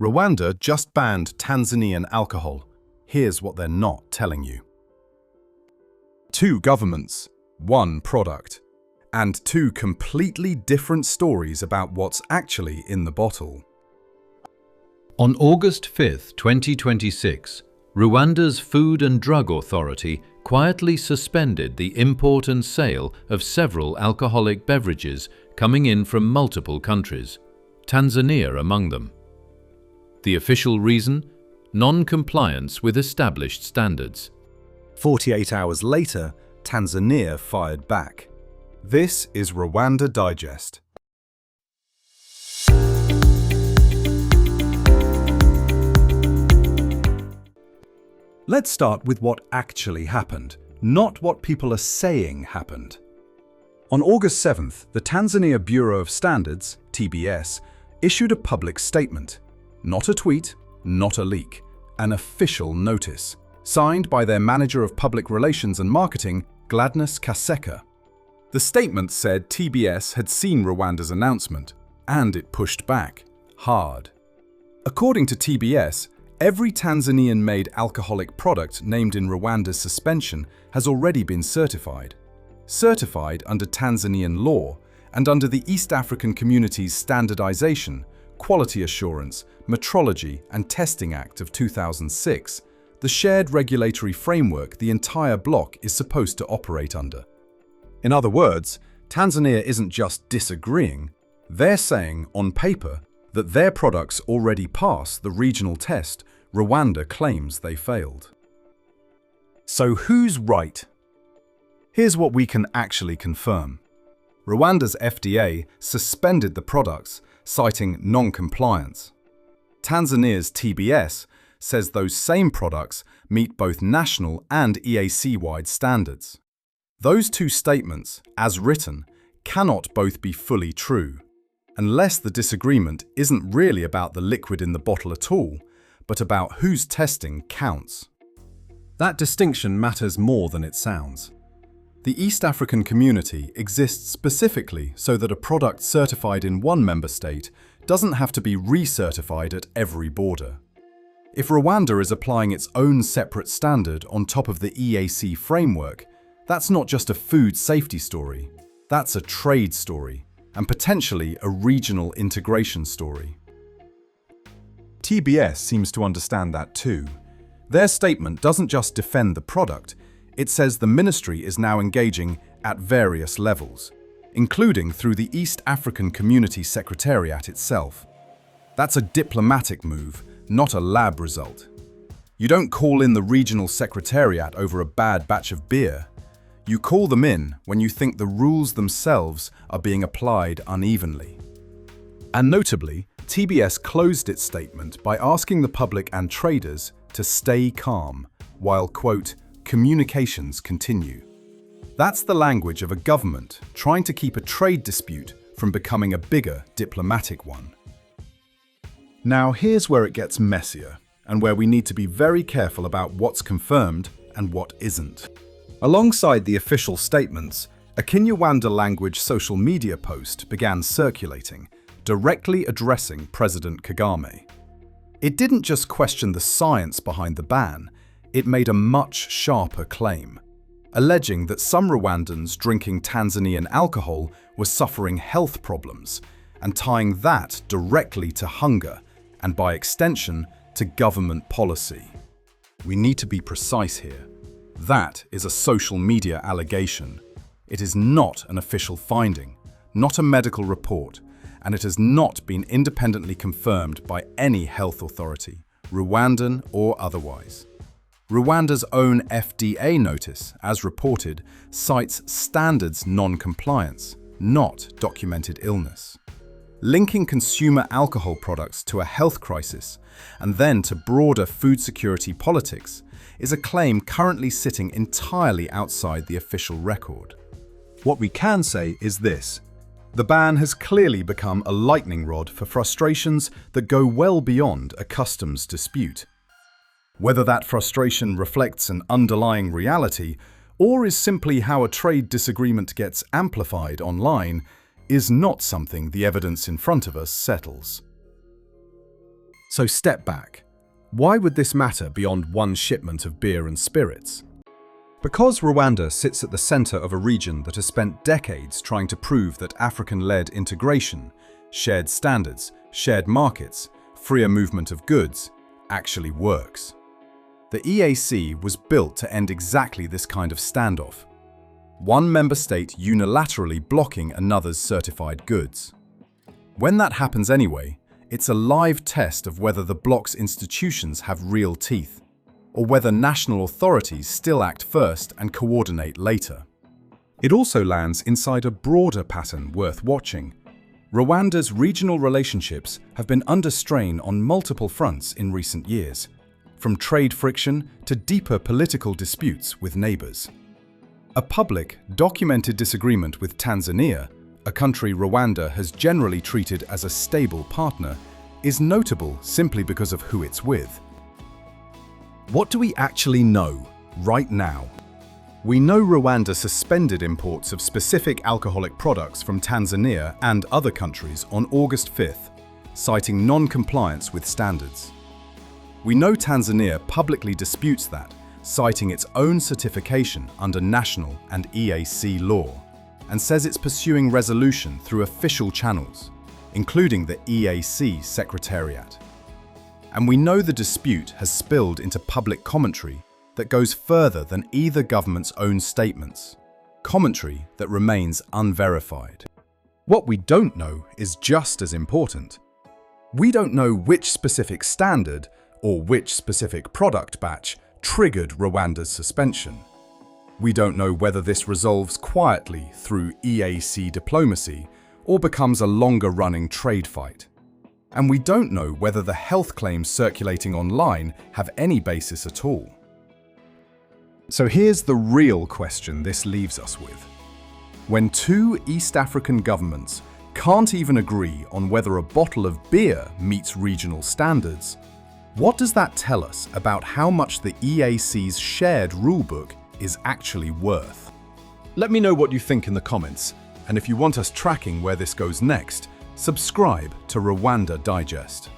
Rwanda just banned Tanzanian alcohol. Here's what they're not telling you. 2 governments, 1 product, and 2 completely different stories about what's actually in the bottle. On August 5, 2026, Rwanda's Food and Drug Authority quietly suspended the import and sale of several alcoholic beverages coming in from multiple countries, Tanzania among them. The official reason? Non-compliance with established standards. 48 hours later, Tanzania fired back. This is Rwanda Digest. Let's start with what actually happened, not what people are saying happened. On August 7th, the Tanzania Bureau of Standards, TBS, issued a public statement. Not a tweet, not a leak, an official notice, signed by their Manager of Public Relations and Marketing, Gladness Kaseka. The statement said TBS had seen Rwanda's announcement, and it pushed back, hard. According to TBS, every Tanzanian-made alcoholic product named in Rwanda's suspension has already been certified. Certified under Tanzanian law and under the East African Community's Standardization, Quality Assurance, Metrology and Testing Act of 2006, the shared regulatory framework the entire bloc is supposed to operate under. In other words, Tanzania isn't just disagreeing, they're saying on paper that their products already pass the regional test Rwanda claims they failed. So who's right? Here's what we can actually confirm. Rwanda's FDA suspended the products, citing non-compliance. Tanzania's TBS says those same products meet both national and EAC-wide standards. Those 2 statements, as written, cannot both be fully true, unless the disagreement isn't really about the liquid in the bottle at all, but about whose testing counts. That distinction matters more than it sounds. The East African community exists specifically so that a product certified in one member state doesn't have to be recertified at every border. If Rwanda is applying its own separate standard on top of the EAC framework, that's not just a food safety story, that's a trade story, and potentially a regional integration story. TBS seems to understand that too. Their statement doesn't just defend the product, it says the ministry is now engaging at various levels, including through the East African Community Secretariat itself. That's a diplomatic move, not a lab result. You don't call in the regional secretariat over a bad batch of beer. You call them in when you think the rules themselves are being applied unevenly. And notably, TBS closed its statement by asking the public and traders to stay calm while, quote, communications continue. That's the language of a government trying to keep a trade dispute from becoming a bigger diplomatic one. Now here's where it gets messier, and where we need to be very careful about what's confirmed and what isn't. Alongside the official statements, a Kinyarwanda language social media post began circulating, directly addressing President Kagame. It didn't just question the science behind the ban, it made a much sharper claim, alleging that some Rwandans drinking Tanzanian alcohol were suffering health problems, and tying that directly to hunger, and by extension, to government policy. We need to be precise here. That is a social media allegation. It is not an official finding, not a medical report, and it has not been independently confirmed by any health authority, Rwandan or otherwise. Rwanda's own FDA notice, as reported, cites standards non-compliance, not documented illness. Linking consumer alcohol products to a health crisis and then to broader food security politics is a claim currently sitting entirely outside the official record. What we can say is this: the ban has clearly become a lightning rod for frustrations that go well beyond a customs dispute. Whether that frustration reflects an underlying reality or is simply how a trade disagreement gets amplified online is not something the evidence in front of us settles. So step back. Why would this matter beyond one shipment of beer and spirits? Because Rwanda sits at the center of a region that has spent decades trying to prove that African-led integration, shared standards, shared markets, freer movement of goods, actually works. The EAC was built to end exactly this kind of standoff. One member state unilaterally blocking another's certified goods. When that happens anyway, it's a live test of whether the bloc's institutions have real teeth, or whether national authorities still act first and coordinate later. It also lands inside a broader pattern worth watching. Rwanda's regional relationships have been under strain on multiple fronts in recent years, from trade friction to deeper political disputes with neighbors. A public, documented disagreement with Tanzania, a country Rwanda has generally treated as a stable partner, is notable simply because of who it's with. What do we actually know right now? We know Rwanda suspended imports of specific alcoholic products from Tanzania and other countries on August 5th, citing non-compliance with standards. We know Tanzania publicly disputes that, citing its own certification under national and EAC law, and says it's pursuing resolution through official channels, including the EAC Secretariat. And we know the dispute has spilled into public commentary that goes further than either government's own statements, commentary that remains unverified. What we don't know is just as important. We don't know which specific standard or which specific product batch triggered Rwanda's suspension. We don't know whether this resolves quietly through EAC diplomacy or becomes a longer-running trade fight. And we don't know whether the health claims circulating online have any basis at all. So here's the real question this leaves us with. When two East African governments can't even agree on whether a bottle of beer meets regional standards, what does that tell us about how much the EAC's shared rulebook is actually worth? Let me know what you think in the comments, and if you want us tracking where this goes next, subscribe to Rwanda Digest.